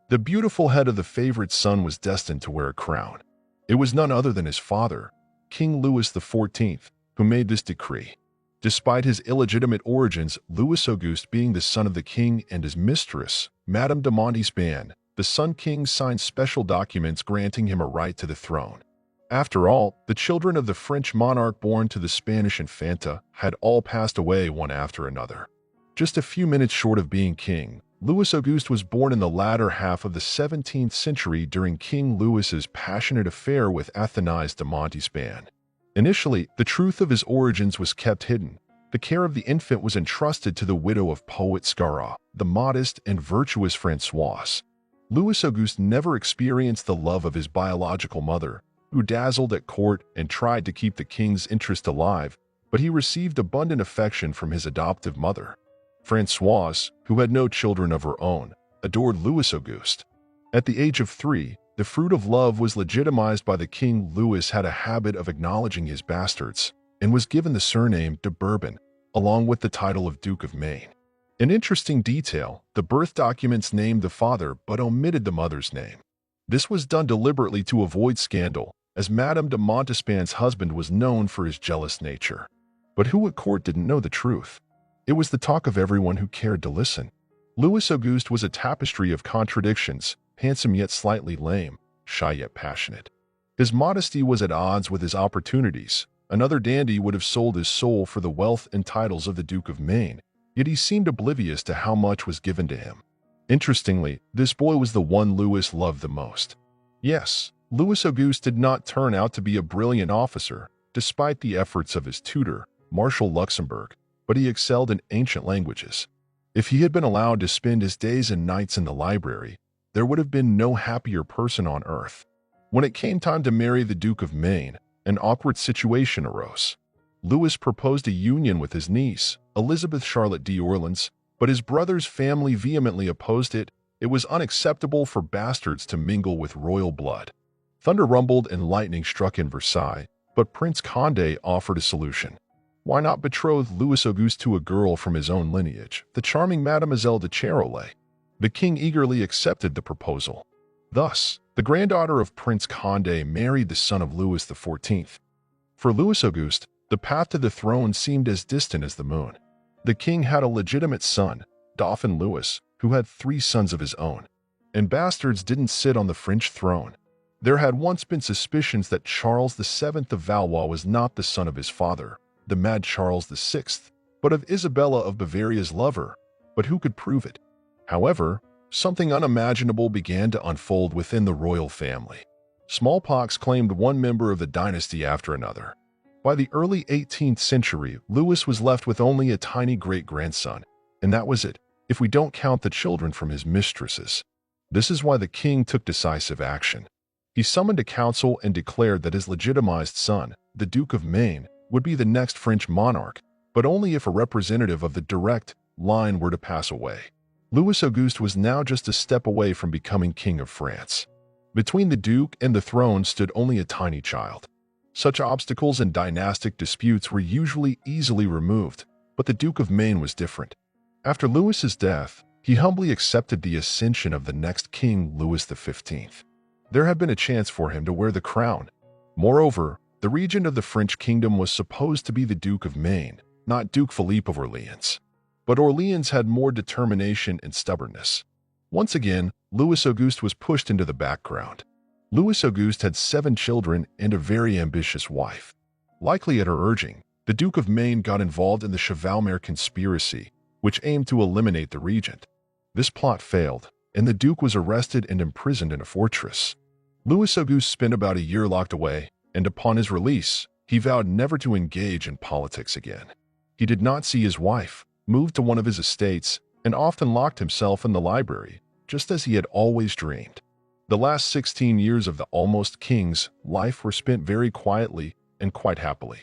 The beautiful head of the favorite son was destined to wear a crown. It was none other than his father, King Louis XIV, who made this decree. Despite his illegitimate origins, Louis Auguste being the son of the king and his mistress, Madame de Montespan, the Sun King signed special documents granting him a right to the throne. After all, the children of the French monarch born to the Spanish Infanta had all passed away one after another. Just a few minutes short of being king, Louis Auguste was born in the latter half of the 17th century during King Louis's passionate affair with Athénise de Montespan. Initially, the truth of his origins was kept hidden. The care of the infant was entrusted to the widow of poet Scarra, the modest and virtuous Françoise. Louis Auguste never experienced the love of his biological mother, who dazzled at court and tried to keep the king's interest alive, but he received abundant affection from his adoptive mother. Françoise, who had no children of her own, adored Louis Auguste. At the age of 3, the fruit of love was legitimized by the king. Louis had a habit of acknowledging his bastards and was given the surname de Bourbon, along with the title of Duke of Maine. An interesting detail, the birth documents named the father but omitted the mother's name. This was done deliberately to avoid scandal, as Madame de Montespan's husband was known for his jealous nature. But who at court didn't know the truth? It was the talk of everyone who cared to listen. Louis Auguste was a tapestry of contradictions, handsome yet slightly lame, shy yet passionate. His modesty was at odds with his opportunities. Another dandy would have sold his soul for the wealth and titles of the Duke of Maine, yet he seemed oblivious to how much was given to him. Interestingly, this boy was the one Louis loved the most. Yes, Louis Auguste did not turn out to be a brilliant officer, despite the efforts of his tutor, Marshal Luxembourg, but he excelled in ancient languages. If he had been allowed to spend his days and nights in the library, there would have been no happier person on earth. When it came time to marry the Duke of Maine, an awkward situation arose. Louis proposed a union with his niece, Elizabeth Charlotte d'Orléans, but his brother's family vehemently opposed it. It was unacceptable for bastards to mingle with royal blood. Thunder rumbled and lightning struck in Versailles, but Prince Condé offered a solution. Why not betroth Louis Auguste to a girl from his own lineage, the charming Mademoiselle de Charolais? The king eagerly accepted the proposal. Thus, the granddaughter of Prince Condé married the son of Louis XIV. For Louis Auguste, the path to the throne seemed as distant as the moon. The king had a legitimate son, Dauphin Louis, who had 3 sons of his own. And bastards didn't sit on the French throne. There had once been suspicions that Charles VII of Valois was not the son of his father, the mad Charles VI, but of Isabella of Bavaria's lover. But who could prove it? However, something unimaginable began to unfold within the royal family. Smallpox claimed one member of the dynasty after another. By the early 18th century, Louis was left with only a tiny great-grandson, and that was it, if we don't count the children from his mistresses. This is why the king took decisive action. He summoned a council and declared that his legitimized son, the Duke of Maine, would be the next French monarch, but only if a representative of the direct line were to pass away. Louis Auguste was now just a step away from becoming King of France. Between the Duke and the throne stood only a tiny child. Such obstacles and dynastic disputes were usually easily removed, but the Duke of Maine was different. After Louis's death, he humbly accepted the ascension of the next king, Louis XV. There had been a chance for him to wear the crown. Moreover, the regent of the French kingdom was supposed to be the Duke of Maine, not Duke Philippe of Orleans. But Orleans had more determination and stubbornness. Once again, Louis Auguste was pushed into the background. Louis Auguste had 7 children and a very ambitious wife. Likely at her urging, the Duke of Maine got involved in the Chevalmere conspiracy, which aimed to eliminate the regent. This plot failed, and the Duke was arrested and imprisoned in a fortress. Louis Auguste spent about a year locked away, and upon his release, he vowed never to engage in politics again. He did not see his wife, moved to one of his estates, and often locked himself in the library, just as he had always dreamed. The last 16 years of the almost king's life were spent very quietly and quite happily.